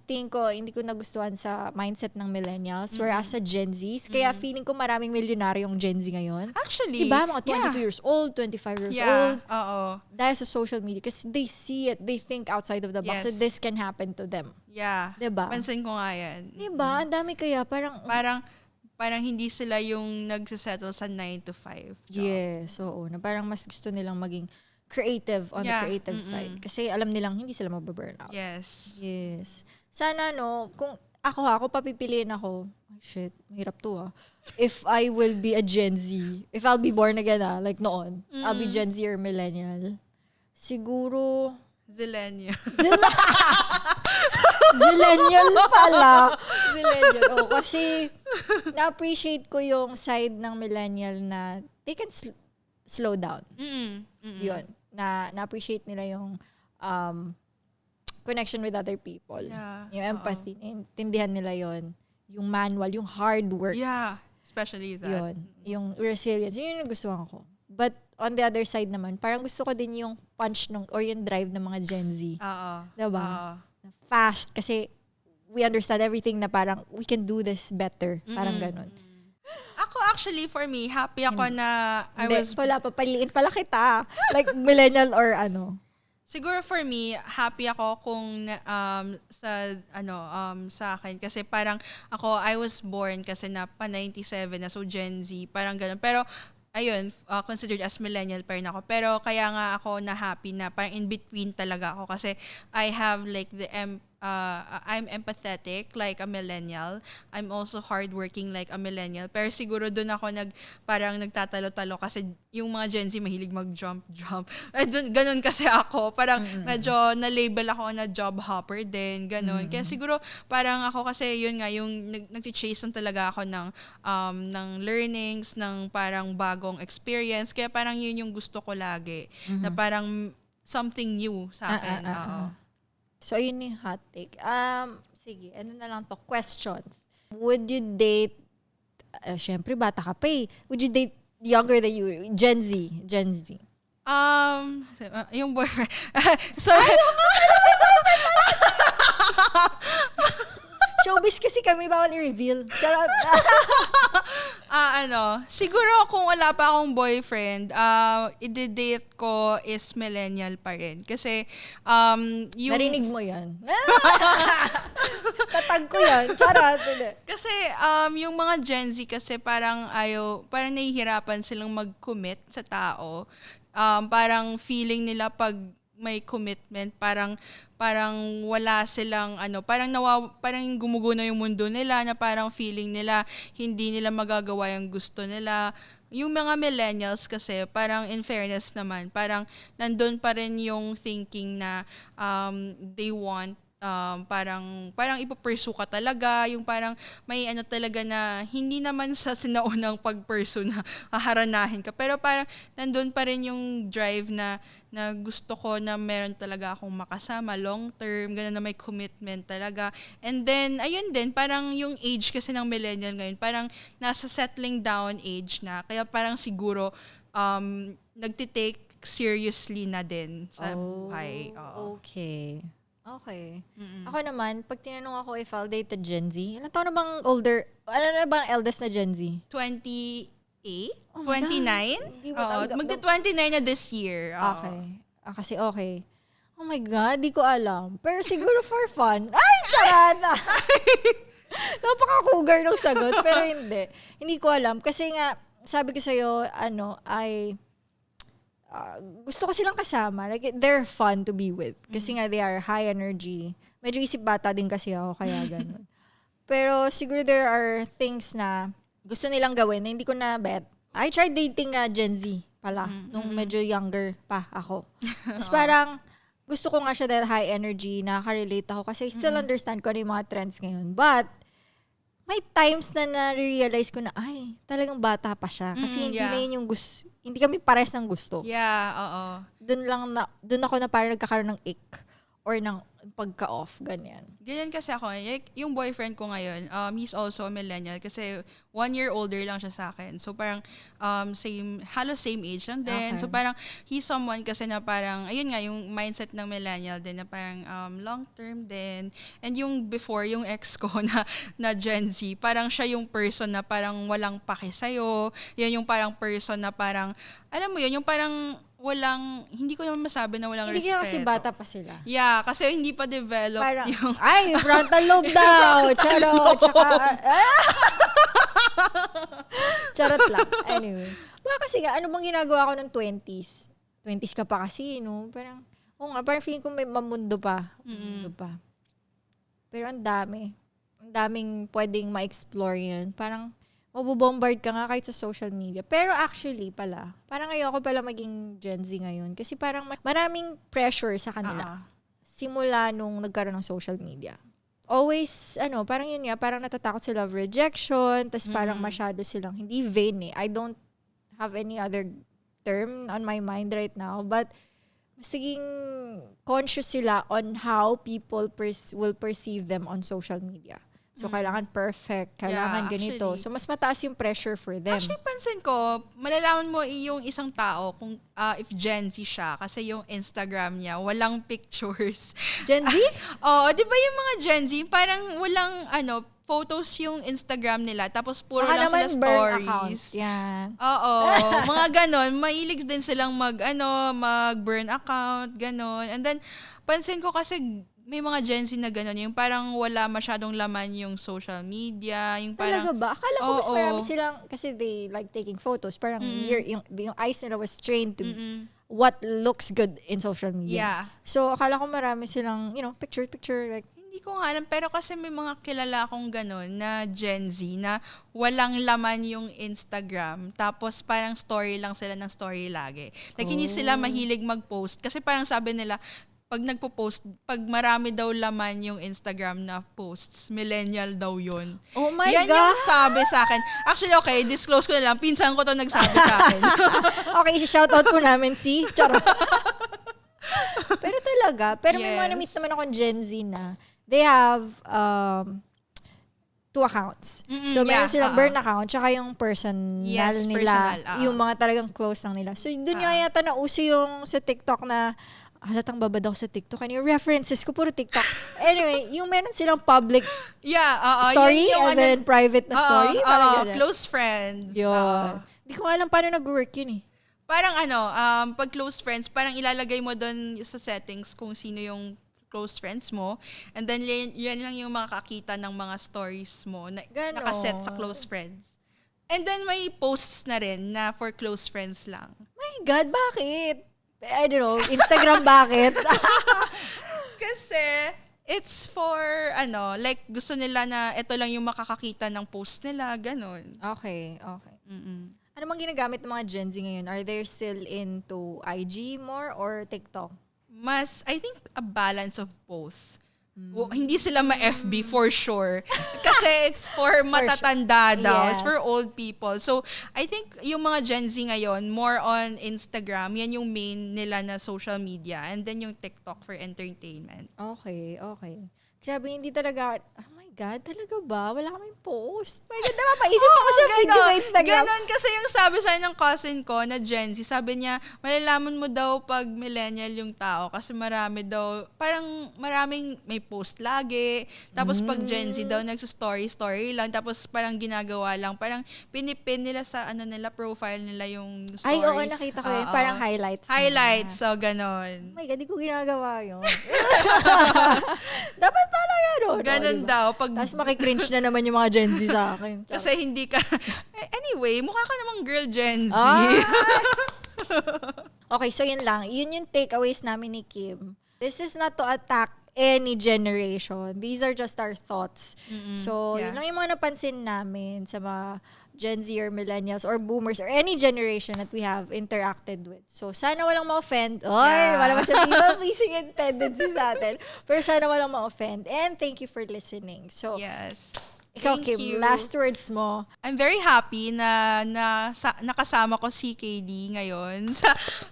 tingin ko, hindi ko nagustuhan sa mindset ng millennials. Whereas sa Gen Zs, kaya feeling ko maraming milyonaryo yung Gen Z ngayon. Actually, Diba? Mga 22 yeah. years old, 25 years Yeah, old. oo. Dahil sa social media. Kasi they see it. They think outside of the box Yes. that this can happen to them. Yeah. Diba? Pansin ko nga yan. Diba? Ang dami kaya. Parang hindi sila yung nagsisettle sa 9 to 5 job. Yes, oo. Na parang mas gusto nilang maging creative on the Yeah, creative side. Kasi alam nilang hindi sila mababurn out. Yes. Yes. Sana kung ako papipiliin ako, oh, shit, mahirap to if I will be a Gen Z, if I'll be born again like noon, I'll be Gen Z or millennial. Siguro, Zillennial. Zillennial pala. Zillennial. Kasi na-appreciate ko yung side ng millennial na they can slow down. Yun. Na-appreciate nila yung connection with other people. Yeah. Yung empathy. Naintindihan nila yon. Yung manual, yung hard work. Yeah. Especially that. Yun. Yung resilience. Yun yung gustuhan ko. But on the other side naman, parang gusto ko din yung punch or yung drive ng mga Gen Z. Oo. Diba? Fast. Kasi we understand everything na parang we can do this better. Parang ganun. Ako actually, for me, happy ako na Papaliin pala kita. Like millennial or ano. Siguro for me, happy ako kung sa akin kasi parang ako I was born kasi na pa 97 na, so Gen Z, parang ganun. Pero ayun, considered as millennial pa rin ako. Pero kaya nga ako na happy na parang in between talaga ako kasi I have like I'm empathetic like a millennial. I'm also hardworking like a millennial. Pero siguro doon ako parang nagtatalo-talo kasi yung mga Gen Z mahilig mag-jump. Ganun kasi ako. Parang medyo na-label ako na job hopper din. Ganun. Kaya siguro parang ako kasi yun nga, yung nag-chase lang talaga ako ng learnings, ng parang bagong experience. Kaya parang yun yung gusto ko lagi. Na parang something new sa akin. So, ayun yung hot take. Sige, ano na lang to? Questions. Would you date, syempre, bata ka pa eh. Would you date younger than you? Gen Z. Yung boyfriend. So, Showbiz kasi kami, bawal i-reveal. Charot. Siguro kung wala pa akong boyfriend, i-date ko is millennial pa rin. Kasi, yung... Narinig mo yan? Tatag ko yan. Charot. Kasi, yung mga Gen Z kasi parang nahihirapan silang mag-commit sa tao. Parang feeling nila pag may commitment, parang wala silang parang gumuguna yung mundo nila, na parang feeling nila hindi nila magagawa yung gusto nila. Yung mga millennials kasi parang in fairness naman, parang nandun pa rin yung thinking na they want parang ipapursue ka talaga, yung parang may talaga na hindi naman sa sinaunang pag-pursue na haharanahin ka, pero parang nandun pa rin yung drive na gusto ko na meron talaga akong makasama long term, gano'n, na may commitment talaga. And then ayun din, parang yung age kasi ng millennial ngayon, parang nasa settling down age na, kaya parang siguro nagtitake seriously na din sa buhay. Okay. Ako naman, pag tinanong ako if I'll date a Gen Z, ilan taon na bang older, ano na bang eldest na Gen Z? 28? Oh 29? Magti-29 na this year. Okay. Kasi okay. Oh my God, di ko alam. Pero siguro for fun. Ay, charana! Napaka-cougar ng sagot, pero hindi. Hindi ko alam. Kasi nga, sabi ko sa'yo, gusto ko silang kasama. Like, they're fun to be with. Kasi nga, they are high energy. Medyo isip bata din kasi ako, kaya ganun. Pero siguro there are things na gusto nilang gawin na hindi ko na bet. I tried dating Gen Z pala, nung medyo younger pa ako. Tapos parang, gusto ko nga siya dahil high energy, nakaka-relate ako kasi I still understand ko ano yung mga trends ngayon. But, may times na na-realize ko na, ay, talagang bata pa siya. Kasi hindi na yun yung gusto. Hindi kami pares ng gusto. Yeah, oo. Doon ako na parang nagkakaroon ng ick or ng pagka-off, ganyan. Ganyan kasi ako. Yung boyfriend ko ngayon, he's also a millennial kasi 1 year older lang siya sa akin. So parang halos same age lang din. Okay. So parang he's someone kasi na parang, ayun nga, yung mindset ng millennial din na parang long term din. And yung before, yung ex ko na Gen Z, parang siya yung person na parang walang pake sa'yo. Yan yung parang person na parang, alam mo yun, yung parang hindi ko naman masabi na walang Hindi respeto. kasi bata pa sila. Yeah, kasi hindi pa develop Parang, yung... ay, frontal lobe daw. Charot. Tsaka, charot lang. Anyway. Baka kasi nga, ano bang ginagawa ko ng 20s? 20s ka pa kasi, no? Parang, parang feeling ko may mamundo pa. Mamundo pa. Pero ang daming pwedeng ma-explore yun. Parang, mabubombard ka nga kahit sa social media. Pero actually pala, parang ayoko pala maging Gen Z ngayon. Kasi parang maraming pressure sa kanila. Simula nung nagkaroon ng social media. Always, parang yun nga, parang natatakot sila of rejection, tas parang masyado silang, hindi vain eh. I don't have any other term on my mind right now, but mas naging conscious sila on how people will perceive them on social media. So, kailangan perfect, kailangan ganito. Actually. So, mas mataas yung pressure for them. Actually, pansin ko, malalaman mo yung isang tao kung if Gen Z siya kasi yung Instagram niya, walang pictures. Gen Z? Oo, di ba yung mga Gen Z, parang walang photos yung Instagram nila, tapos puro Baka lang sila naman burn stories. accounts. Yan. Oo, mga ganon. Mailig din silang mag-burn account, ganon. And then, pansin ko kasi may mga Gen Z na gano'n, yung parang wala masyadong laman yung social media, yung parang... Talaga ba? Akala ko mas marami silang, kasi they like taking photos, parang yung eyes nila was trained to what looks good in social media. Yeah. So, akala ko marami silang, picture, like... Hindi ko nga alam, pero kasi may mga kilala akong gano'n na Gen Z na walang laman yung Instagram, tapos parang story lang sila ng story lagi. Like, hindi sila mahilig mag-post, kasi parang sabi nila, pag nagpo-post, pag marami daw laman yung Instagram na posts, millennial daw yun. Oh my Yan God! yung sabi sa akin. Actually, okay, disclose ko na lang. Pinsan ko to nagsabi sa akin. Okay, shoutout po namin si Charot. Pero may mga na-meet naman akong Gen Z na they have 2 accounts. So, meron silang burn account, tsaka yung personal nila. Personal, yung mga talagang close lang nila. So, dun yung yata nauso yung sa TikTok na halatang babad ako sa TikTok. Ano yung references ko? Puro TikTok. Anyway, yung meron silang public story and then private na story. Close friends. Yun. Hindi ko alam paano nag-work yun eh. Parang pag close friends, parang ilalagay mo doon sa settings kung sino yung close friends mo. And then, yan lang yung makakakita ng mga stories mo na nakaset sa close friends. And then, may posts na rin na for close friends lang. My God, bakit? I don't know, Instagram bakit? Kasi, it's for, like, gusto nila na ito lang yung makakakita ng post nila, ganon. Okay. Ano bang ginagamit ng mga Gen Z ngayon? Are they still into IG more or TikTok? I think, a balance of both. Hindi sila ma-FB for sure. Kasi it's for matatanda daw. Yes. It's for old people. So, I think yung mga Gen Z ngayon, more on Instagram, yan yung main nila na social media. And then yung TikTok for entertainment. Okay. Grabe, hindi talaga, oh my God, talaga ba? Wala kaming post. My God, napapaisip ako sa video sa Instagram. Ganon kasi yung sabi sa'yo ng cousin ko na Gen Z, sabi niya, malalaman mo daw pag millennial yung tao kasi maraming may post lagi. Tapos pag Gen Z daw, nagsa-story lang. Tapos parang ginagawa lang. Parang pinipin nila sa profile nila yung stories. Ay, oo, nakita ko yun. Parang highlights. Highlights, so ganon. Oh my God, di ko ginagawa yun. Dapat pala yun. Ganon diba? daw. Tapos makikringe na naman yung mga Gen Z sa akin. Kasi hindi ka... Anyway, mukha ka namang girl Gen Z. Okay, so yun lang. Yun yung takeaways namin ni Kim. This is not to attack any generation. These are just our thoughts. So, yun lang yung mga napansin namin sa mga Gen Z or millennials or boomers or any generation that we have interacted with. So, sana walang ma-offend. Wala ba sa people-pleasing tendencies natin. Pero sana walang ma-offend. And thank you for listening. So, yes. ikaw, Thank Kim, you. last words mo. I'm very happy na nakasama ko si KD ngayon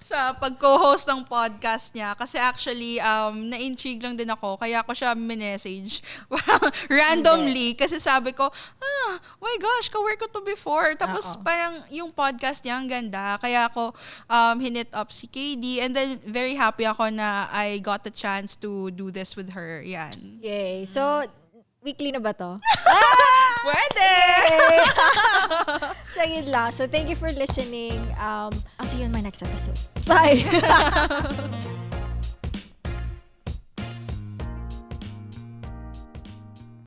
sa pag-co-host ng podcast niya. Kasi actually, na-intrigue lang din ako. Kaya ako siya minessage. Randomly. Kasi sabi ko, my gosh, ka-work ko to before. Tapos parang yung podcast niya, ang ganda. Kaya ako hinit up si KD. And then, very happy ako na I got the chance to do this with her. Yan. Yay. So, weekly na ba to? Pwede! So, yun lang. So, thank you for listening. I'll see you in my next episode. Bye!